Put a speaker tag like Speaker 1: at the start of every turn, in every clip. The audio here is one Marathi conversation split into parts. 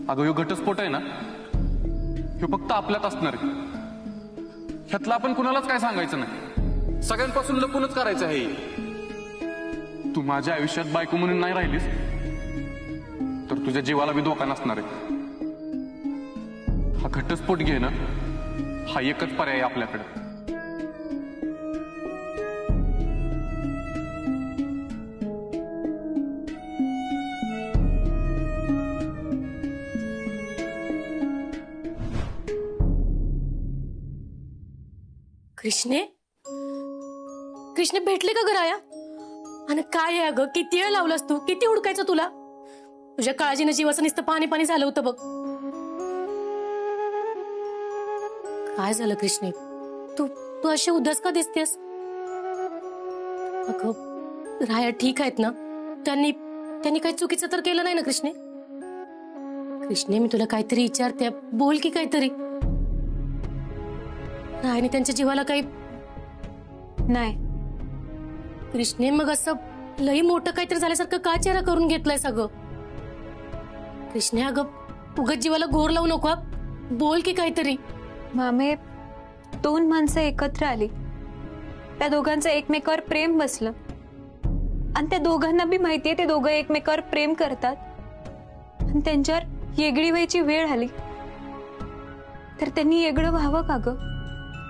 Speaker 1: अगं ह्यो घटस्फोट आहे ना, ह्यो फक्त आपल्यात असणार आहे. ह्यातलं आपण कुणालाच काय सांगायचं नाही. सगळ्यांपासून लपूनच करायचं आहे. तू माझ्या आयुष्यात बायको म्हणून नाही राहिलीस तर तुझ्या जीवाला बी धोका नसणार आहे. हा घटस्फोट घेणं हा एकच पर्याय आहे आपल्याकडे.
Speaker 2: कृष्णे कृष्णे भेटले का गराया? आणि काय आहे अगं, किती वेळ लावलास तू? किती हुडकायचं तुला? तुझ्या काळजीनं जीवाचं नुसतं पाणी पाणी झालं होतं बघ. काय झालं कृष्णे? तू तू अशी उदास का दिसतेस? अगं राया ठीक आहेत ना? त्यांनी त्यांनी काही चुकीचं तर केलं नाही ना कृष्णे? कृष्णे मी तुला काहीतरी विचारते, बोल की काहीतरी. रायाने त्यांच्या जीवाला काही
Speaker 3: नाही.
Speaker 2: कृष्णे मग असं लई मोठं काहीतरी झाल्यासारखं का चेहरा करून घेतलाय सगळं? कृष्णे अगं उगाच जीवाला घोर लावू नको, बोल की काहीतरी.
Speaker 3: मामे, दोन माणसं एकत्र आली, त्या दोघांचं एकमेकावर प्रेम बसलं आणि त्या दोघांना बी माहितीये ते दोघं एकमेकावर प्रेम करतात आणि त्यांच्यावर येगळी व्हायची वेळ आली तर त्यांनी येगळं व्हावं का ग?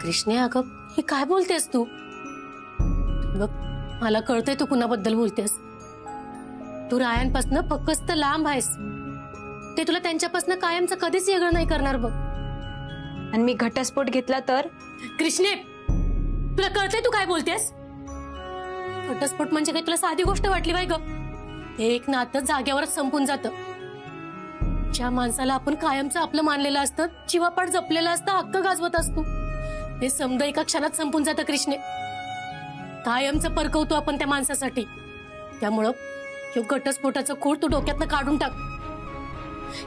Speaker 2: कृष्णे अगं हे काय बोलतेस तू? बघ मला कळतंय तू कुणाबद्दल बोलतेस. तू रायांपासून फक्त लांब आहेस. ते तुला त्यांच्यापासून कायमचं कधीच वेगळं नाही करणार बघ.
Speaker 3: आणि मी घटस्फोट घेतला तर?
Speaker 2: कृष्णे तुला कळतंय तू काय बोलतेस? घटस्फोट म्हणजे काही तुला साधी गोष्ट वाटली बाई ग? एक नातं जाग्यावरच संपून जातं. ज्या माणसाला आपण कायमचं आपलं मानलेलं असतं, जीवापाड जपलेलं असतं, हक्क गाजवत असतो, ते समजा एका क्षणात संपून जातं कृष्णे. कायमचं परकवतो आपण त्या माणसासाठी. त्यामुळं ह्यो घटस्फोटाचं खूळ तू डोक्यातनं काढून टाक.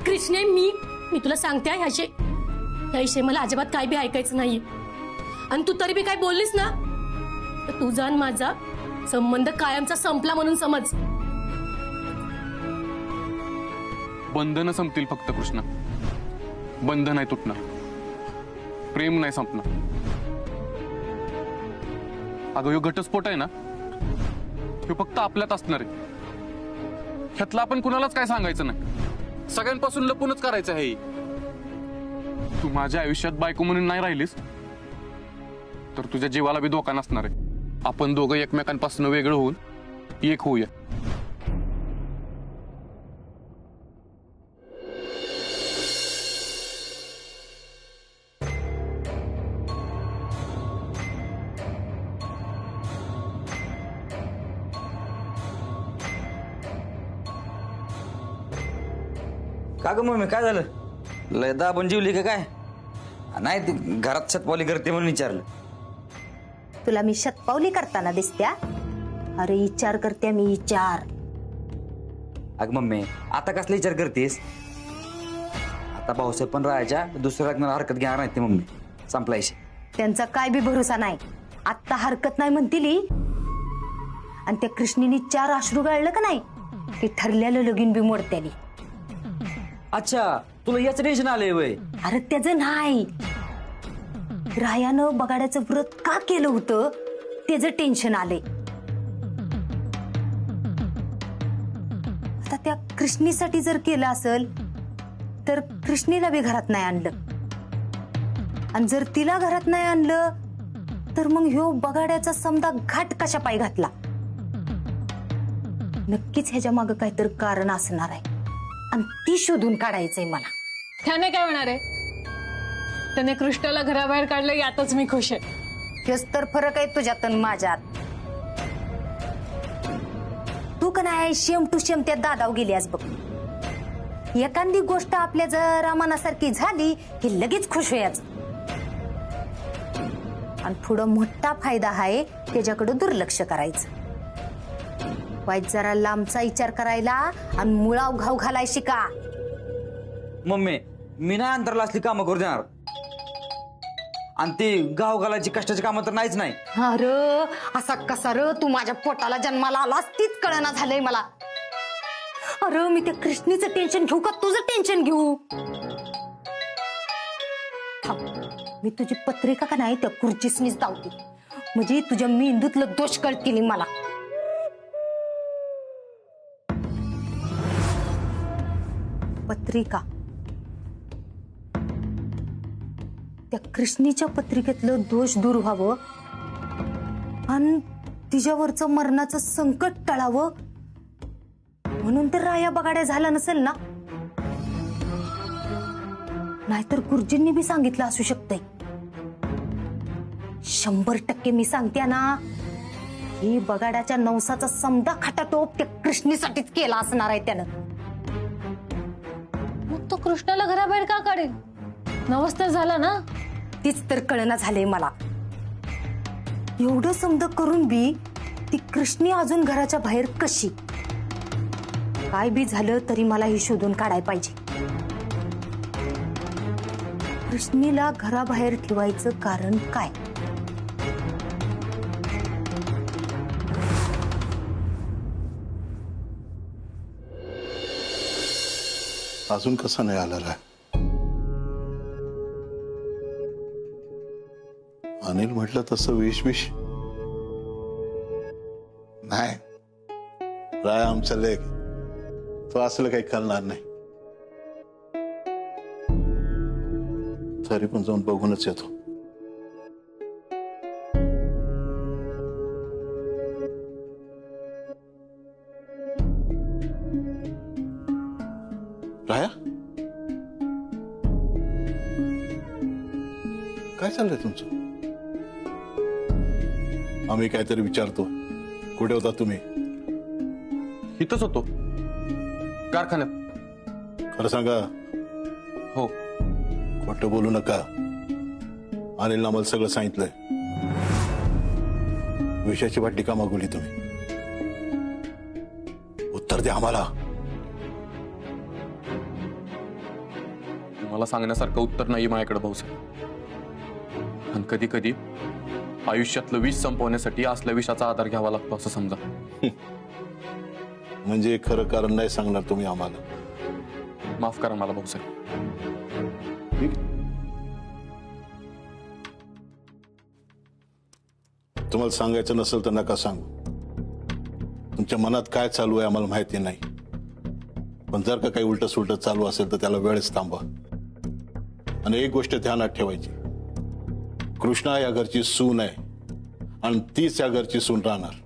Speaker 2: कृष्णे मी तुला सांगते ह्याविषयी मला अजिबात काय बी ऐकायचं नाहीये. आणि तू तरी बी काय बोललीस ना तर तुझा आणि माझा संबंध कायमचा संपला म्हणून समज.
Speaker 1: बंधनं संपतील फक्त कृष्णा, बंध नाही तुटणार, प्रेम नाही संपणार. अगं ह्यो घटस्फोट आहे ना, ह्यो फक्त आपल्यात असणार आहे. ह्यातलं आपण कुणालाच काय सांगायचं नाही. सगळ्यांपासून लपूनच करायचं आहे. तू माझ्या आयुष्यात बायको म्हणून नाही राहिलीस तर तुझ्या जीवाला बी धोका नसणार आहे. आपण दोघं एकमेकांपासून वेगळं होऊन एक होऊया.
Speaker 4: का ग मम्मी, काय झालं? लय दाबून जीवली का काय? नाही ती घरात शतपावली करते म्हणून विचारलं.
Speaker 5: तुला मी शतपावली करताना दिसत्या? अरे विचार करते मी, विचार.
Speaker 4: अग मम्मी आता कसला विचार करतेस? आता भाऊसाहेब पण राहायच्या दुसऱ्या लग्नाला हरकत घेणार नाही ते मम्मी, संपलायचे.
Speaker 5: त्यांचा काय बी भरोसा नाही. आत्ता हरकत नाही म्हणतील आणि त्या कृष्णीने 4 अश्रू गाळलं का नाही की ठरलेलं लगीन बी मोडत्याली.
Speaker 4: अच्छा, तुला याच टेन्शन आलंय वय?
Speaker 5: अरे त्याचं नाही, रायानं बगाड्याचं व्रत का केलं होतं त्याचं टेन्शन आले. आता त्या कृष्णीसाठी जर केलं असेल तर कृष्णीला बी घरात नाही आणलं, आणि जर तिला घरात नाही आणलं तर मग ह्यो बगाड्याचा समजा घाट कशा पायी घातला. नक्कीच ह्याच्या मागं काहीतरी कारण असणार आहे आणि ती शोधून काढायचंय मला.
Speaker 6: त्याने काय होणार आहे? त्याने कृष्णाला घराबाहेर काढलं यातच मी खुश आहे.
Speaker 5: हेच तर फरक आहे तुझ्यात आणि माझ्यात. तू का नाही शेम टू शेम त्या दादाव गेलीस बघ. एखादी गोष्ट आपल्या जरा मनासारखी झाली की लगेच खुश व्हायचं, आणि पुढं मोठा फायदा आहे त्याच्याकडे दुर्लक्ष करायचं. वाईट जरा लांबचा विचार करायला आणि मुळाव घाव घालाय शिका.
Speaker 4: मम्मी मी नाही अंतरला असली कामं करू देणार, आणि ती गाव घालायची कष्टाची कामं तर नाहीच नाही.
Speaker 5: अरे असा कसा र तू माझ्या पोटाला जन्माला आलास तीच कळना झालंय मला. अरे मी त्या कृष्णीचं टेन्शन घेऊ का तुझं टेन्शन घेऊ? थांब, मी तुझी पत्रिका का नाही त्या खुर्चीसनीच धावते, म्हणजे तुझ्या मेंदूतलं दोष कळतील मला. पत्रिका, त्या कृष्णीच्या पत्रिकेतलं दोष दूर व्हावं आणि तिच्यावरचं मरणाचं संकट टळावं म्हणून तर राया बगाड्या झाला नसेल ना. नाहीतर गुरुजींनी बी सांगितलं असू शकतंय. 100% मी सांगते ना, ही बगाड्याच्या नवसाचा समदा खटाटोप त्या कृष्णीसाठीच केला असणार आहे त्यानं.
Speaker 6: मग तो कृष्णाला घराबाहेर का काढेल? नवस तर झाला ना.
Speaker 5: तीच तर कळना झाले मला. एवढं समजा करून बी ती कृष्णी अजून घराच्या बाहेर कशी? काय बी झालं तरी मला ही शोधून काढाय पाहिजे. कृष्णीला घराबाहेर ठेवायचं कारण काय?
Speaker 7: अजून कसा नाही आलेला आहे? अनिल म्हटलं तसं विष नाही. राय आमचा लेख, तो असलं काही करणार नाही. तरी पण जाऊन बघूनच येतो. राया, काय चाललंय तुमचं? आम्ही काहीतरी विचारतो. कुठे होता तुम्ही?
Speaker 1: इथंच होतो, कारखान्यात.
Speaker 7: खरं सांगा.
Speaker 1: हो.
Speaker 7: खोटं बोलू नका. अनिलनं आम्हाला सगळं सांगितलंय. विषयाची वाटी का मागवली तुम्ही? उत्तर द्या आम्हाला.
Speaker 1: मला सांगण्यासारखं उत्तर नाही माझ्याकडे भाऊसाहेब. आणि कधी कधी आयुष्यातलं विष संपवण्यासाठी असल्या विषाचा आधार घ्यावा लागतो असं समजा.
Speaker 7: म्हणजे खरं कारण नाही सांगणार तुम्ही आम्हाला?
Speaker 1: माफ करा मला भाऊसाहेब.
Speaker 7: ठीक. तुम्हाला सांगायचं नसेल तर नका सांगू. तुमच्या मनात काय चालू आहे आम्हाला माहिती नाही. पण जर का काही उलट सुलट चालू असेल तर त्याला वेळच थांबवा. आणि एक गोष्ट ध्यानात ठेवायची, कृष्णा या घरची सून आहे आणि तीच या घरची सून राहणार.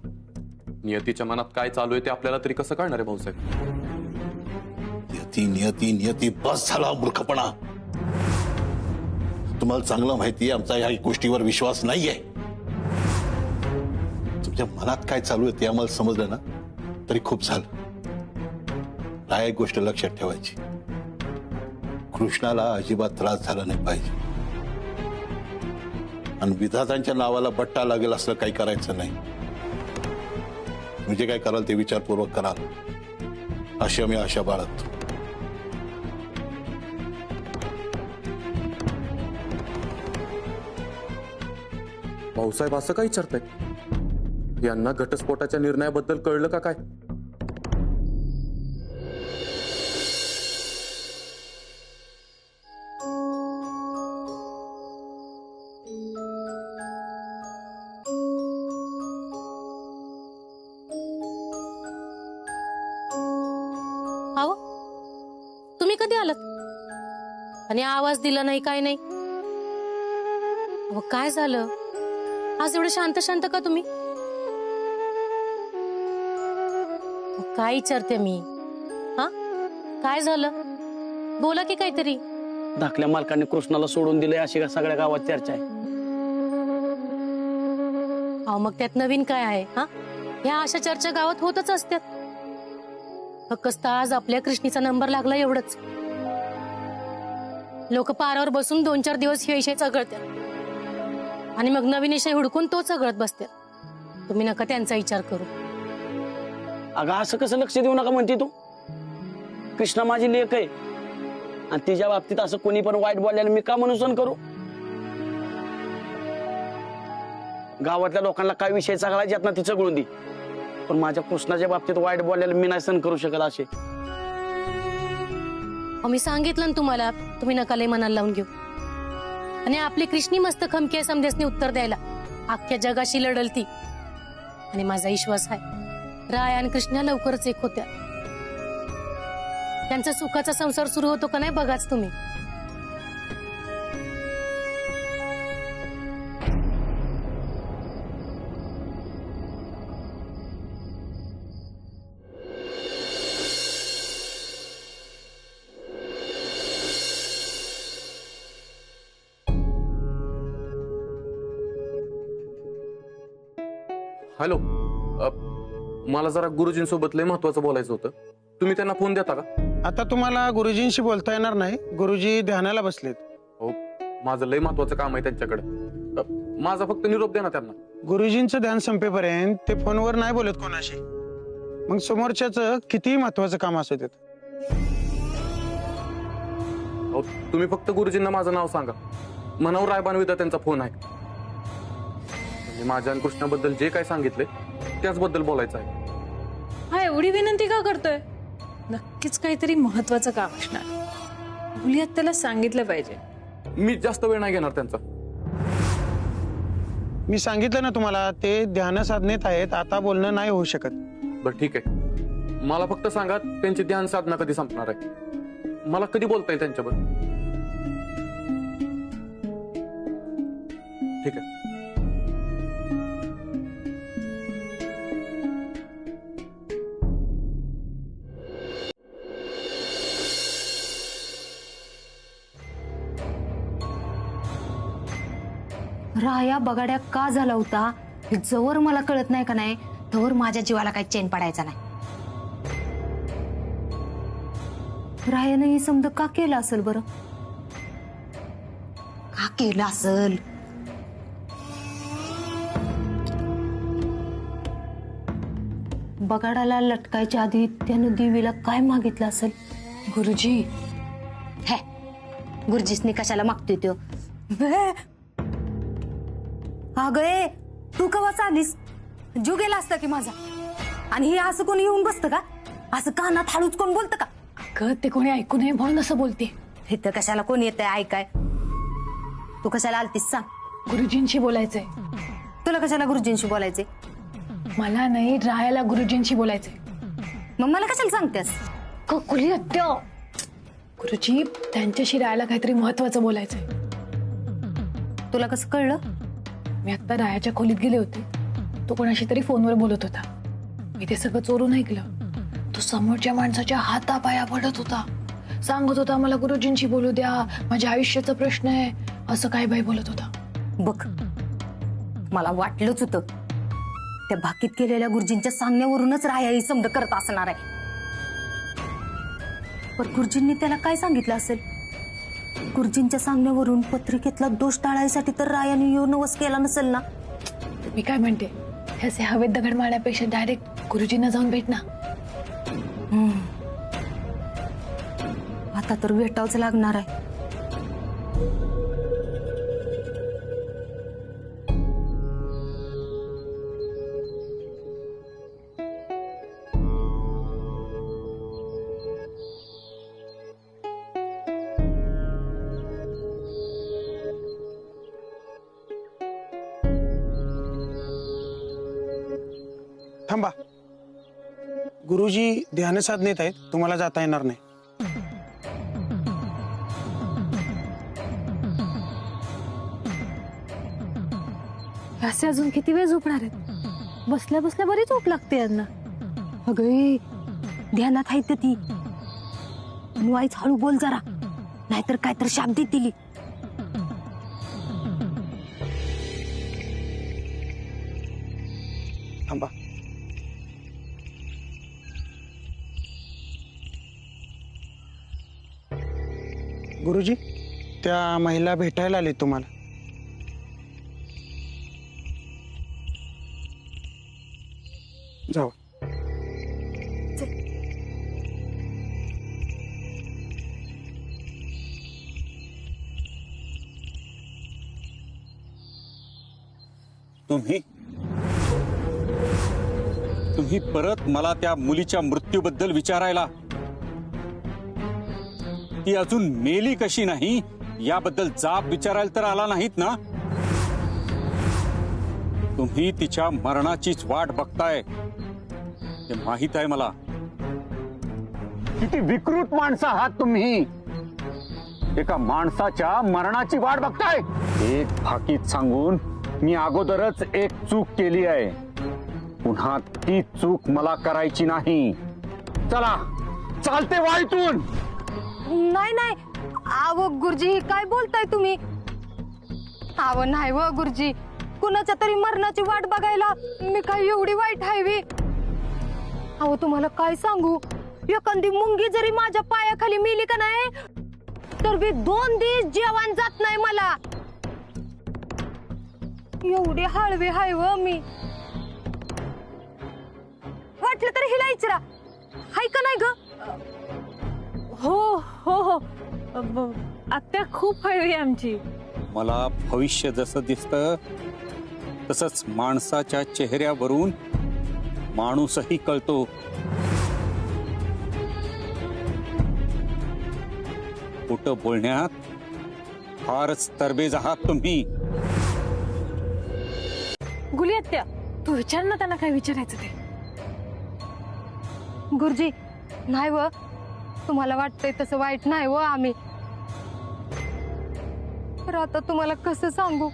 Speaker 1: नियतीच्या मनात काय चालू आहे ते आपल्याला तरी कसं कळणार आहे भाऊसाहेब?
Speaker 7: नियती नियती नियती, बस झाला मूर्खपणा. तुम्हाला चांगलं माहितीये आमचा या गोष्टीवर विश्वास नाहीये. तुमच्या मनात काय चालू आहे ते आम्हाला समजलं ना तरी खूप झालं. हा एक गोष्ट लक्षात ठेवायची, कृष्णाला अजिबात त्रास झाला नाही पाहिजे. आणि विधातांच्या नावाला बट्टा लागेल असं काही करायचं नाही. म्हणजे काय कराल ते विचारपूर्वक कराल अशी आम्ही आशा बाळगतो.
Speaker 1: भाऊसाहेब असं काय विचारताय? यांना घटस्फोटाच्या निर्णयाबद्दल कळलं का काय?
Speaker 2: अहो, तुम्ही कधी आलात आणि आवाज दिला नाही, काय नाही? अहो, काय झालं आज एवढं शांत शांत का तुम्ही? अहो, काय विचारते मी? हा, काय झालं? बोला की काहीतरी.
Speaker 8: धाकल्या मालकाने कृष्णाला सोडून दिले अशी का सगळ्या गावात चर्चा आहे.
Speaker 2: अहो, मग त्यात नवीन काय आहे? हा, ह्या अशा चर्चा गावात होतच असतात. फक्त आज आपल्या कृष्णीचा नंबर लागला एवढंच. लोक पारावर बसून 2-4 दिवस हे विषय चघळतात आणि मग नवीन विषय हुडकून तो चघळत बसतात. तुम्ही नका त्यांचा विचार करू.
Speaker 8: अगं असं कसं लक्ष देऊ नका म्हणते तू? कृष्णा माझी लेक आहे आणि तिच्या बाबतीत असं कोणी पण वाईट बोलल्यानं मी का म्हणून सहन करू? गावातल्या लोकांना काय विषय चांगला यात ना ती चघळून दी, पण माझ्या कृष्णाच्या बाबतीत वाईट बोलल्याला मी नाही सहन करू शकत. असे
Speaker 2: मी सांगितलं ना तुम्हाला, तुम्ही नका लय मनाला लावून घेऊ. आणि आपली कृष्णी मस्त खमकी आहे समदेसने उत्तर द्यायला. अख्ख्या जगाशी लढल ती. आणि माझा विश्वास आहे राय आणि कृष्णा लवकरच एक होत्या. त्यांचा सुखाचा संसार सुरू होतो का नाही बघाच तुम्ही.
Speaker 1: हॅलो, मला जरा गुरुजींसोबत लय महत्वाचं बोलायचं होतं. तुम्ही त्यांना फोन देता का?
Speaker 9: आता तुम्हाला गुरुजींशी बोलता येणार नाही. गुरुजी ध्यानाला बसलेत.
Speaker 1: हो, माझं लय महत्वाचं काम आहे त्यांच्याकडे. माझा फक्त निरोप द्या ना त्यांना.
Speaker 9: गुरुजींचं ध्यान संपेपर्यंत ते फोनवर नाही बोलत कोणाशी. मग समोरच्याच किती महत्वाचं काम असू देत.
Speaker 1: अहो, तुम्ही फक्त गुरुजींना माझं नाव सांगा. मनावर रायबानविदा त्यांचा फोन आहे. मी माझ्या आणि कृष्णाबद्दल जे काय सांगितले त्याचबद्दल बोलायचं आहे.
Speaker 6: हा एवढी विनंती का करतोय? नक्कीच काहीतरी महत्वाचं काम असणार. बोलूयात, त्याला सांगितलं पाहिजे.
Speaker 1: मी जास्त वेळ नाही घेणार त्यांचा.
Speaker 9: मी सांगितलं ना तुम्हाला, ते ध्यान साधनेत आहेत. आता बोलणं नाही होऊ शकत.
Speaker 1: बरं ठीक आहे, मला फक्त सांगा त्यांची ध्यान साधना कधी संपणार आहे. मला कधी बोलता येईल त्यांच्याबद्दल. ठीक आहे.
Speaker 5: राया बगाड्या का झाला होता हे जवळ मला कळत नाही का नाही, तवर माझ्या जीवाला काही चैन पडायचा नाही. रायाने ही समज का केलं असेल बरं? का केलं असेल? बगाडाला लटकायच्या आधी त्यानं देवीला काय मागितलं असेल?
Speaker 6: गुरुजी,
Speaker 5: हे गुरुजीसनी कशाला मागतोय तो? अगं तू कवाच आलीस? जीव गेला असता की माझा. आणि हे असं कोणी येऊन बसतं का? असं कानात हळूच कोण बोलतं का?
Speaker 6: अगं ते कोणी ऐकू नये म्हणून असं बोलते.
Speaker 5: इथं कशाला कोण येतंय ऐकाय? तू कशाला आलतीस सांग?
Speaker 6: गुरुजींशी बोलायचंय.
Speaker 5: तुला कशाला गुरुजींशी बोलायचे?
Speaker 6: मला नाही, राहायला गुरुजींशी बोलायचंय.
Speaker 5: मग मला कशाला सांगतेस?
Speaker 6: कुली हत्या. गुरुजी, त्यांच्याशी राहायला काहीतरी महत्वाचं बोलायचंय.
Speaker 5: तुला कसं कळलं?
Speaker 6: मी आता रायाच्या खोलीत गेले होते. तो कोणाशी तरी फोनवर बोलत होता. मी ते सगळं चोरून ऐकलं. तो समोरच्या माणसाच्या हातापाया पडत होता. सांगत होता मला गुरुजींशी बोलू द्या, माझ्या आयुष्याचा प्रश्न आहे, असं काय बाई बोलत होता.
Speaker 5: बघ, मला वाटलंच होतं त्या भाकीत केलेल्या गुरुजींच्या सांगण्यावरूनच राया ही समज करत असणार आहे. पण गुरुजींनी त्याला काय सांगितलं असेल? गुरुजींच्या सांगण्यावरून पत्रिकेतला दोष टाळायसाठी तर रायाने येऊन नवस केला नसेल ना?
Speaker 6: मी काय म्हणते, ह्याचे हवेत दगड मारण्यापेक्षा डायरेक्ट गुरुजींना जाऊन भेट ना.
Speaker 5: आता तर भेटावंच लागणार आहे.
Speaker 9: थांबा, गुरुजी ध्यान साधनेत आहेत. तुम्हाला जाता येणार नाही.
Speaker 6: असे अजून किती वेळ झोपणार आहेत? बसल्या बसल्या बरी झोप लागते यांना.
Speaker 5: अगं ध्यानात आहे ती. वाईच हळू बोल जरा, नाहीतर काय तर शाप देतील.
Speaker 9: थांबा. गुरुजी, त्या महिला भेटायला आले तुम्हाला. जाऊ.
Speaker 10: तुम्ही परत मला त्या मुलीच्या मृत्यूबद्दल विचारायला? ती अजून मेली कशी नाही याबद्दल जाब विचारायला तर आला नाहीत ना? तुम्ही तिच्या मरणाचीच वाट बघताय हे माहित आहे मला. किती विकृत माणसं आहात तुम्ही. एका माणसाच्या मरणाची वाट बघताय. एक फाकीत सांगून मी अगोदरच एक चूक केली आहे. पुन्हा ती चूक मला करायची नाही. चला चालते वाईटून.
Speaker 3: नाही नाही आव गुरुजी काय बोलताय तुम्ही? आव नाही व गुरुजी, कुणाच्या तरी मरणाची वाट बघायला मी काय एवढी वाईट आहे? अहो तुम्हाला काय सांगू, एखादी मुंगी जरी माझ्या पायाखाली मेली का नाही तर मी 2 दिवस जेवण जात नाही मला. एवढी हळवी हाय व मी. वाटलं तर हिला इचरा हाय का नाही ग?
Speaker 6: हो हो हो आत्या खूप हळवी आमची.
Speaker 10: मला भविष्य जसं दिसतं तसंच माणसाच्या चेहऱ्यावरून माणूसही कळतो. खोटं बोलण्यात फारच तरबेज आहात तुम्ही.
Speaker 6: गुली आत्या तू विचार ना त्यांना काय विचारायचं ते.
Speaker 3: गुरुजी नाही व, तुम्हाला वाटतंय तसं वाईट नाही व आम्ही. तर आता तुम्हाला कसं सांगू,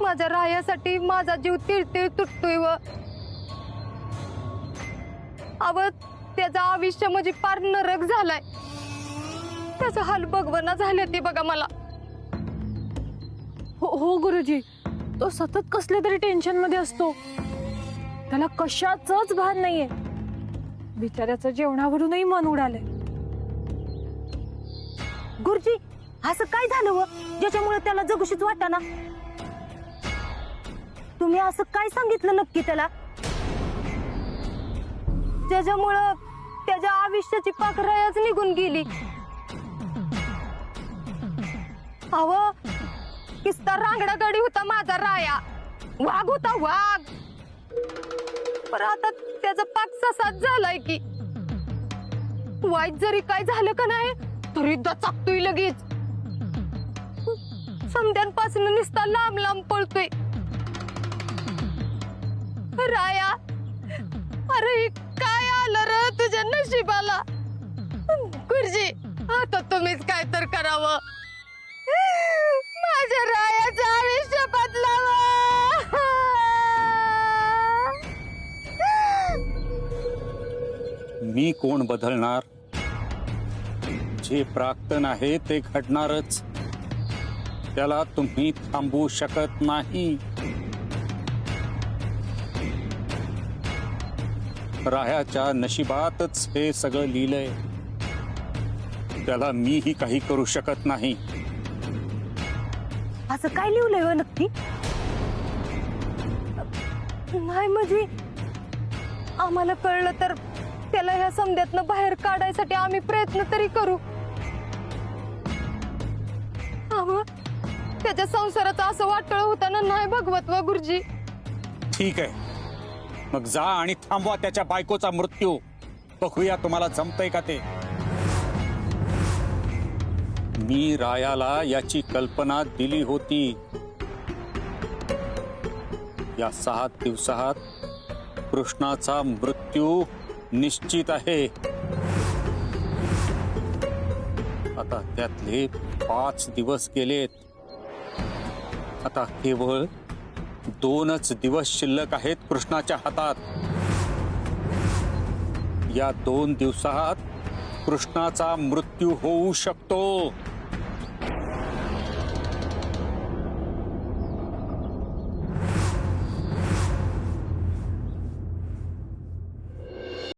Speaker 3: माझ्या रायासाठी माझा जीव तिळतिळ तुटतोय व. अव त्याचं आयुष्य म्हणजे पार नरक झालाय. त्याचा हाल बघवना झाले ते बघा मला.
Speaker 6: हो गुरुजी, तो सतत कसल्या तरी टेन्शन मध्ये असतो. त्याला कशाचंच भान नाहीये. बिचाऱ्याचं जेवणावरूनही मन उडालंय.
Speaker 5: गुरुजी असं काय झालं व ज्याच्यामुळे त्याला जगूशीच वाटाना? तुम्ही असं काय सांगितलं नक्की त्याला
Speaker 3: ज्याच्यामुळं त्याच्या आयुष्याची पाखरायाच निघून गेली? अव किस्ता रांगडा गडी होता माझा राया, वाघ होता वाघ. पण आता त्याचा पाक ससाच झालाय की. वाईट जरी काय झालं का नाही तरी दचाकतोय लगेच. समद्यांपासून नुसता लांब लांब पळतोय. राया अरे काय आलं र तुझ्या नशिबाला? गुरुजी आता तुम्हीच काय तर करावं. माझ्या रायाचं आयुष्य बदलावं.
Speaker 10: मी कोण बदलणार? जे प्राक्तन आहे ते घडणारच. त्याला तुम्ही थांबवू शकत नाही. रायाच्या नशिबातच हे सगळं लिहिलंय. त्याला मीही काही करू शकत नाही.
Speaker 5: असं काय लिहिलंय व नक्की?
Speaker 3: नाही म्हणजे आम्हाला कळलं तर त्याला ह्या समध्यातनं बाहेर काढायसाठी आम्ही प्रयत्न तरी करू. अहो त्याच्या संसाराचं असं वाटळ होताना नाही भगवत व गुरुजी.
Speaker 10: ठीक आहे, मग जा आणि थांबवा त्याच्या बायकोचा मृत्यू. बघूया तुम्हाला जमतंय का ते. मी रायाला याची कल्पना दिली होती. या 7 दिवसात कृष्णाचा मृत्यू निश्चित आहे. आता त्यातले 5 दिवस गेलेत. आता केवळ 2च दिवस शिल्लक आहेत कृष्णाच्या हातात. या 2 दिवसात कृष्णाचा मृत्यू होऊ शकतो.